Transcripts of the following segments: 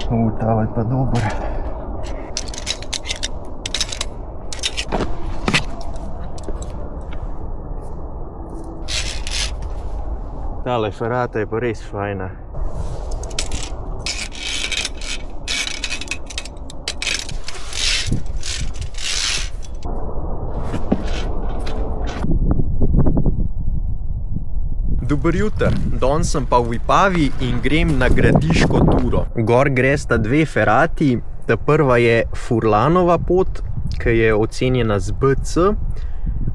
Ta je pa dober. Tale ferata je pa res fajna. Dober jutr, danes sem pa v Vipavi in grem na Gradiško turo. Gor gresta dve ferati, ta prva je Furlanova pot, ki je ocenjena z BC,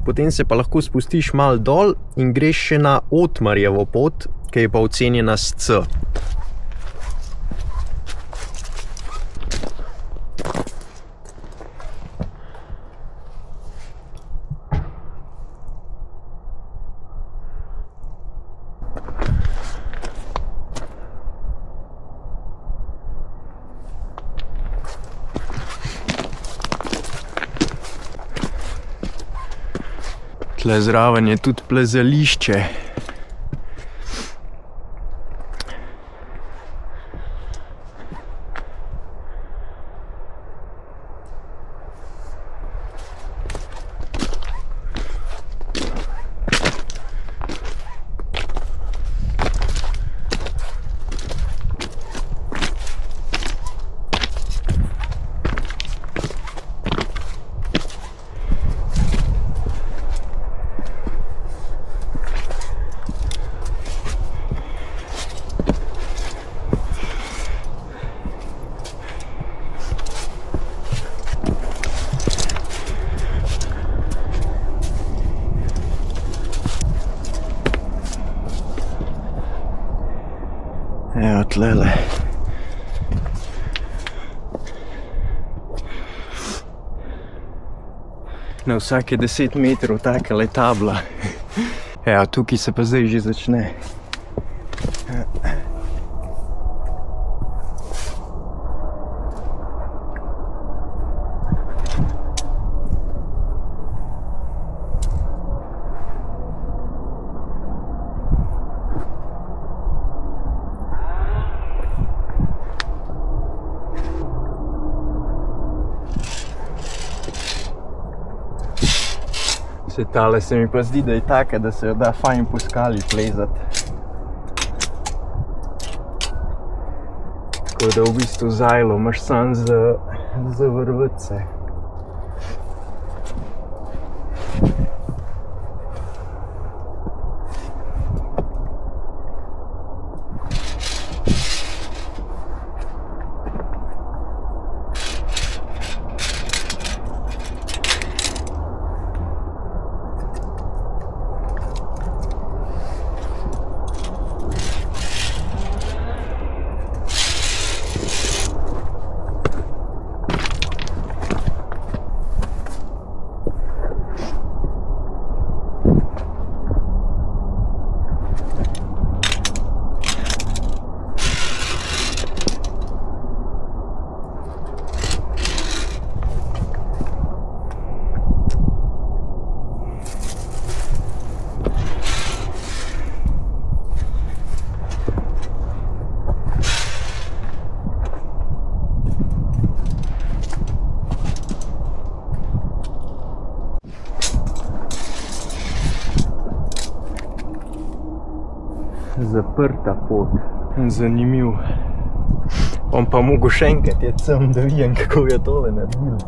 potem se pa lahko spustiš malo dol in greš še na Otmarjevo pot, ki je pa ocenjena s C. Tle zraven je tudi plezališče. Evo tlele. Na vsake 10 metrov takale tabla. Evo, tukaj se pa zdaj že začne. Se tale se mi pa zdi, da je taka, da se jo da fajn po skali plezati. Tako da v bistvu zajlo imaš sam za vrvice. Zaprta pot. Zanimiv. Bom pa mogel še enkrat iti sem, da vidim, kako je tole naredil.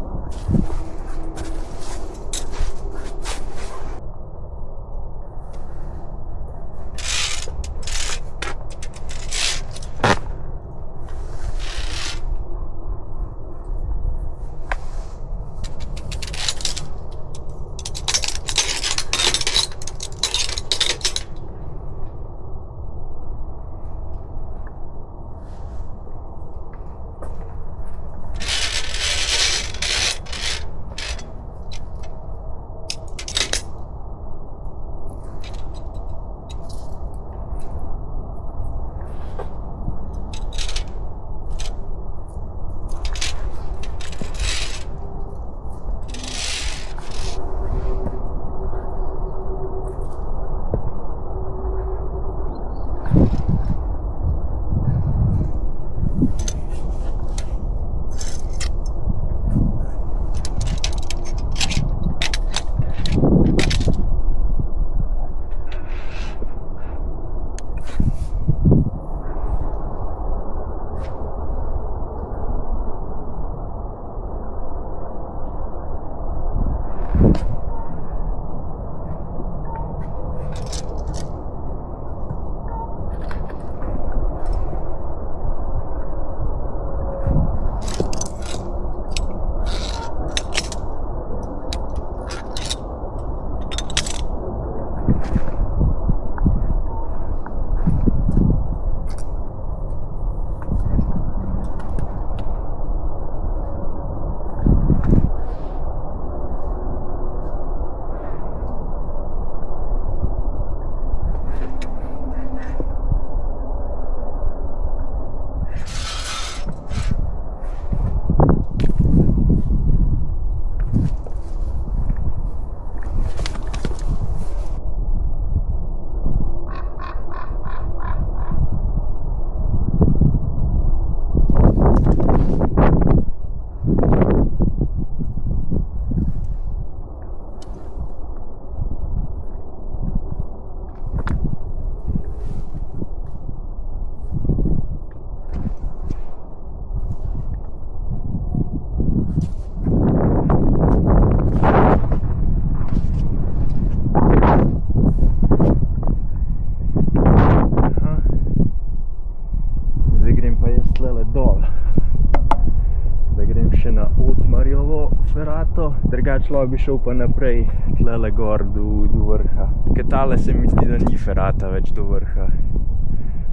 drugače lahko bi šel pa naprej, tlele gor do vrha. Ker tale se mi zdi, da ni ferata več do vrha.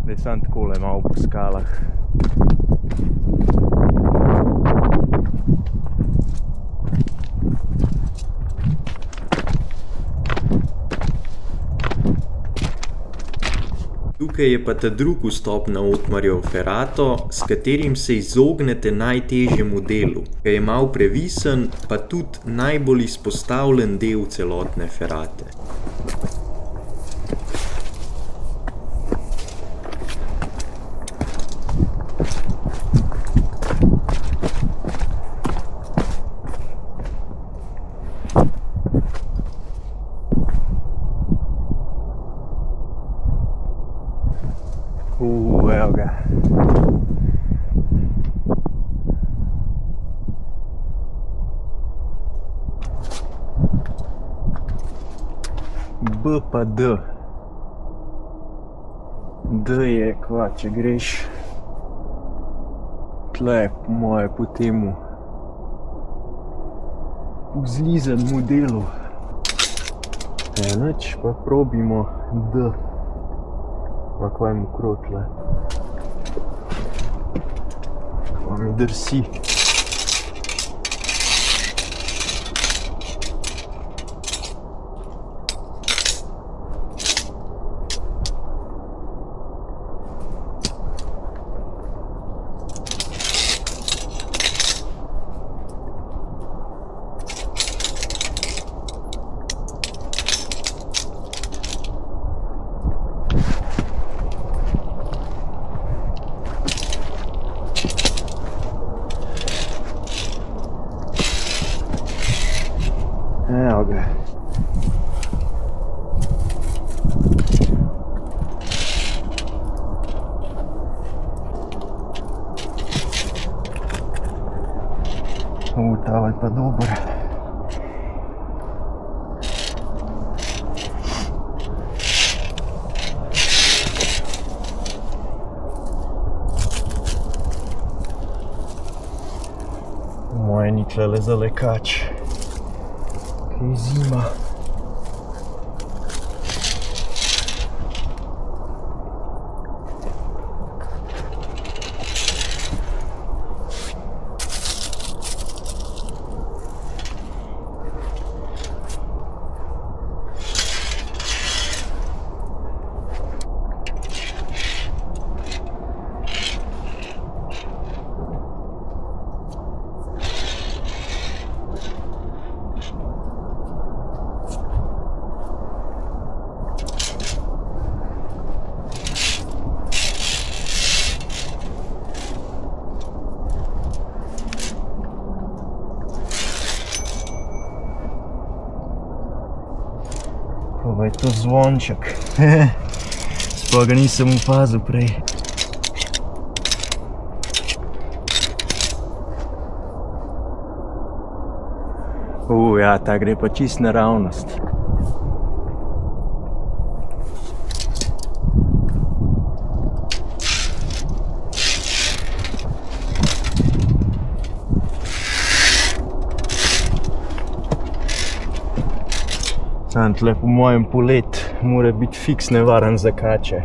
Da je samo takole malo po skalah. Tukaj je pa ta drug vstop na Otmarjevo ferato, s katerim se izognete najtežjemu delu, ki je malo previsen, pa tudi najbolj izpostavljen del celotne ferate. Evo ga. B pa D. D je kva, če greš tle, po moje, po temu vzliznemu delu. Nič, pa probimo D. Pa kva je mokro tle. Pa mi drsi. Evo ga. Ta je pa dober. Moje ni tlele za lekač. Je zima. Pa je to zvonček. Sploh ga nisem opazil prej. Ja, ta gre pa čist naravnost. Sam tle po mojem polet mora biti fiks nevaren za kače.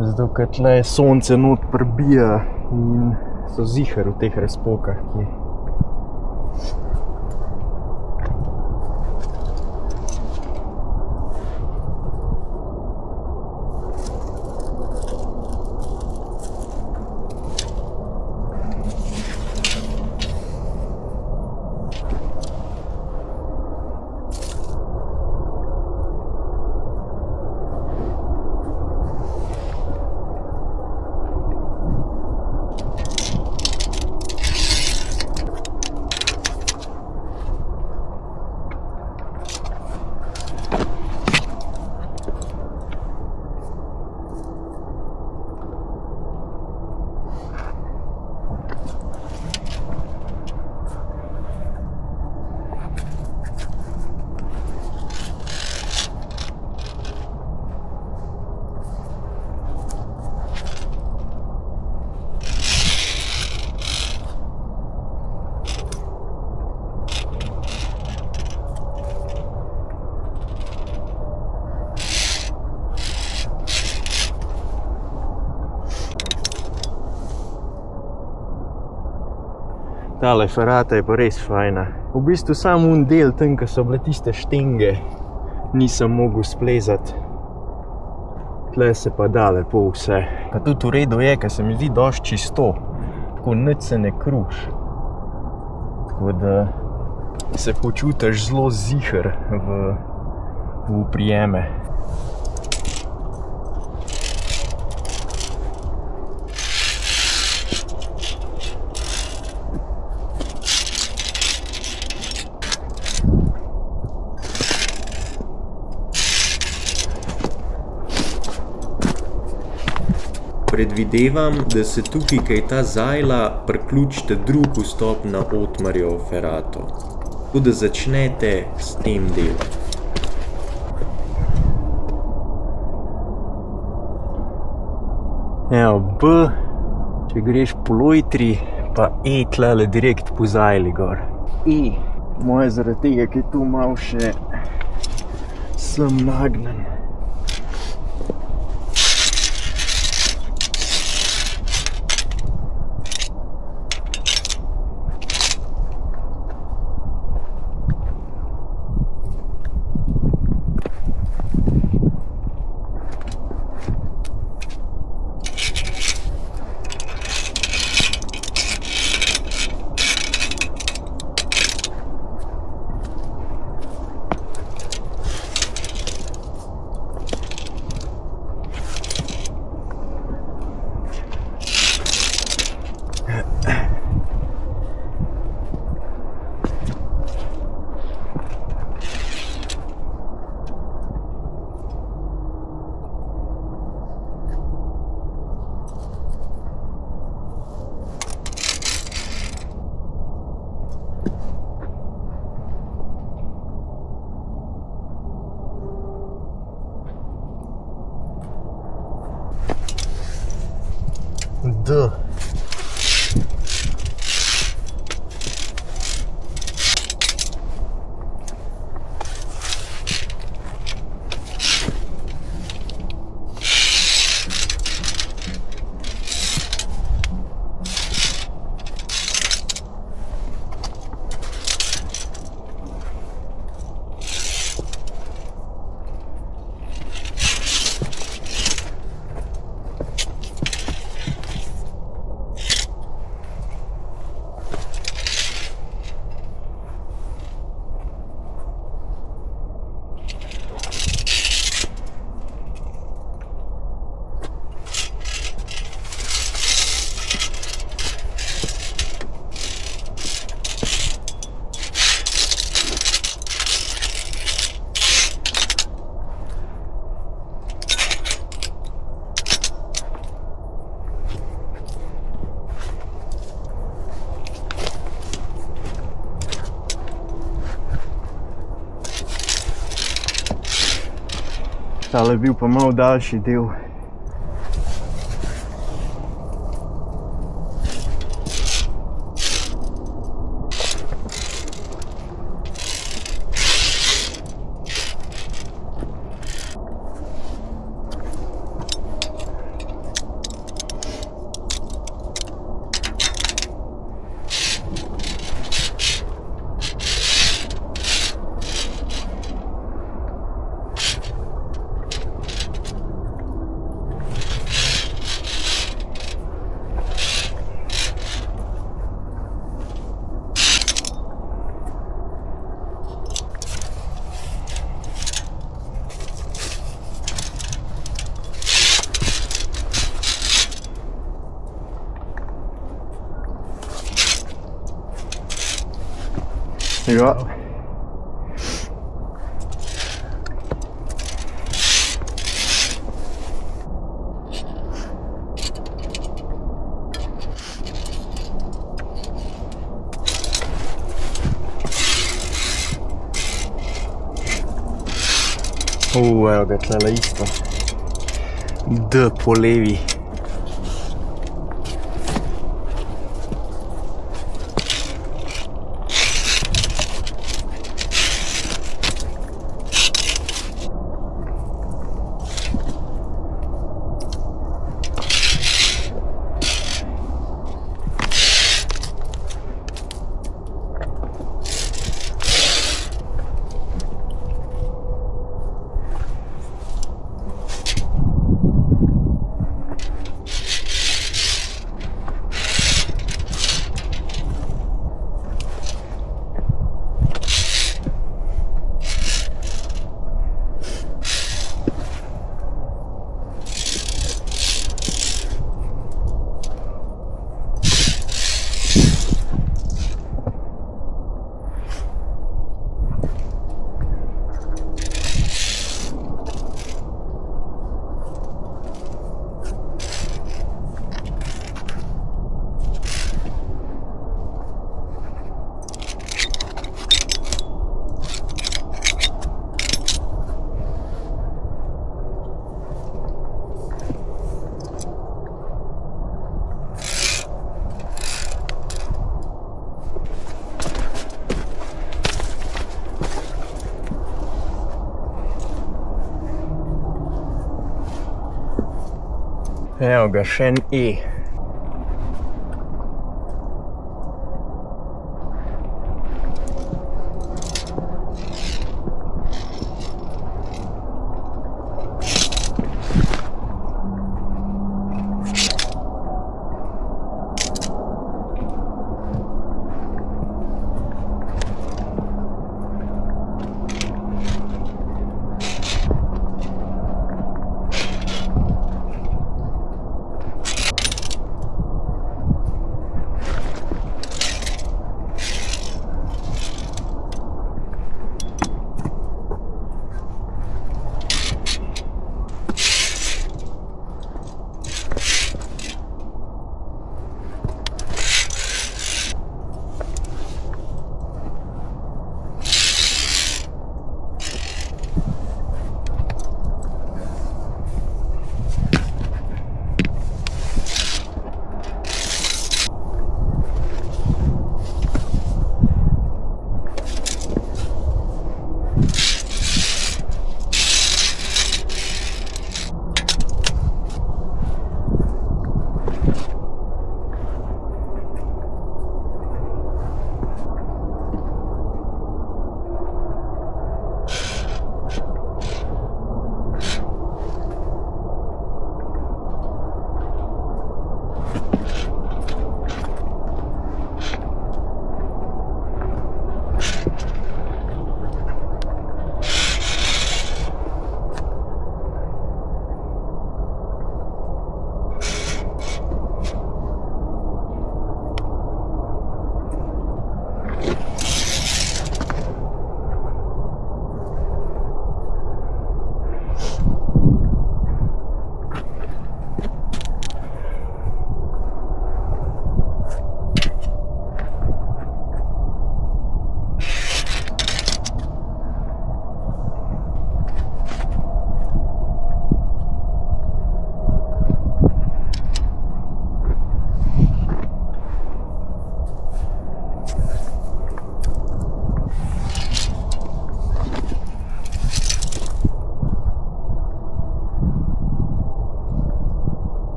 Zato, ker tle sonce not prbija in so ziher v teh razpokah, ki Tale ferata je pa res fajna. V bistvu samo un del tam, ko so bile tiste štenge, nisem mogel splezati. Tle se pa da lepo vse. Pa tudi v redu je, ker se mi zdi dosti čisto. Tako nič se ne kruši. Tako da se počutiš zelo ziher v prijeme. Predvidevam, da se tukaj kaj ta zajla priključite drug vstop na Otmarjevo ferato. Tako da začnete s tem delom. Evo, B, če greš po lojtri, pa E tlele direkt po zajli gor. E, moje zaradi tega, ker je tu malo še sem nagnen. D. Tale je bil pa malo daljši del. Ja. Evo ga tlele isto. D po levi. Evo ga, še en E.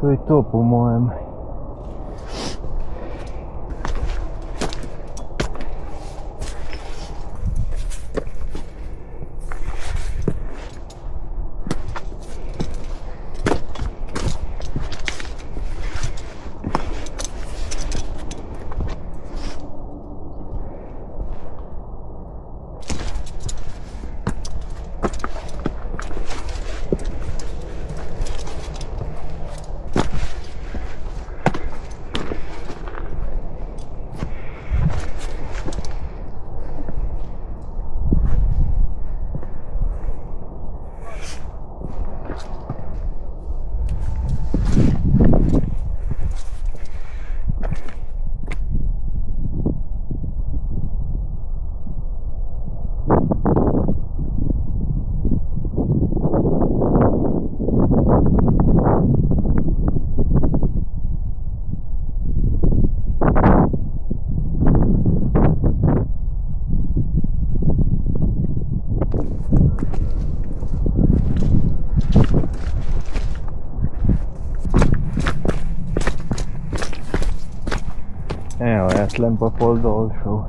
To je to, po mojem. Evo, ja tlem pa pol dol šel.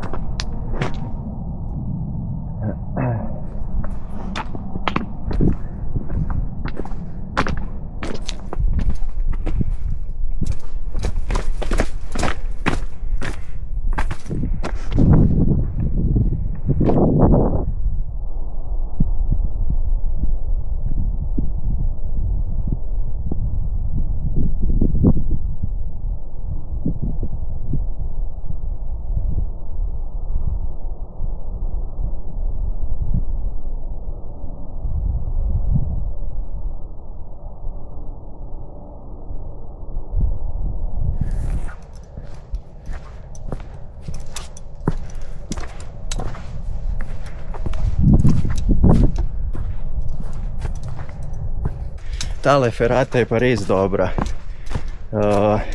Tale ferata je pa res dobra,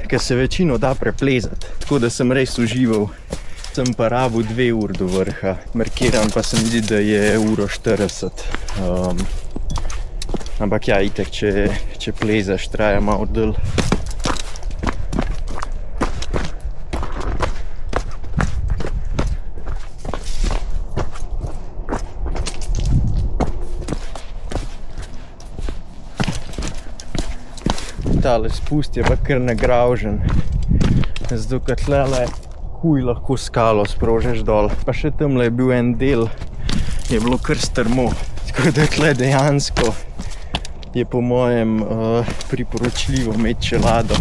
ker se večino da preplezati, tako da sem res užival. Sem pa rabil 2 uri do vrha, markiran pa se mi zdi, da je 1:40. Ampak ja, itak, če plezaš, traja malo dlje. Tale spust je pa kar nagravžen, zato ker tlele lahko skalo sprožeš dol. Pa še tamle je bil en del, je bilo kar strmo, tako da tle dejansko je po mojem priporočljivo imeti čelado.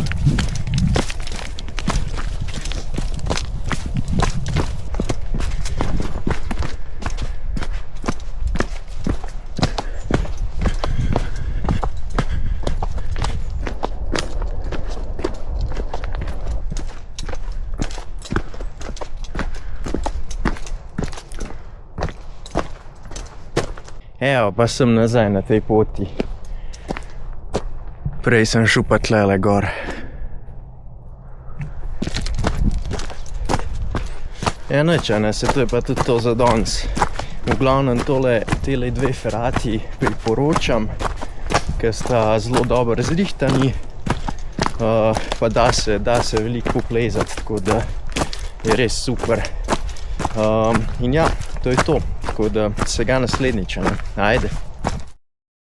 Evo, pa sem nazaj na tej poti. Prej sem šel pa tlele gor. Ja, nič, ne, se to je pa tudi to za danes. V glavnem tele 2 ferati priporočam, ker sta zelo dobro zrihtani, pa da se veliko poplezati, tako da je res super. In ja, to je to. Tako da se ga naslednjič, ne? Ajde.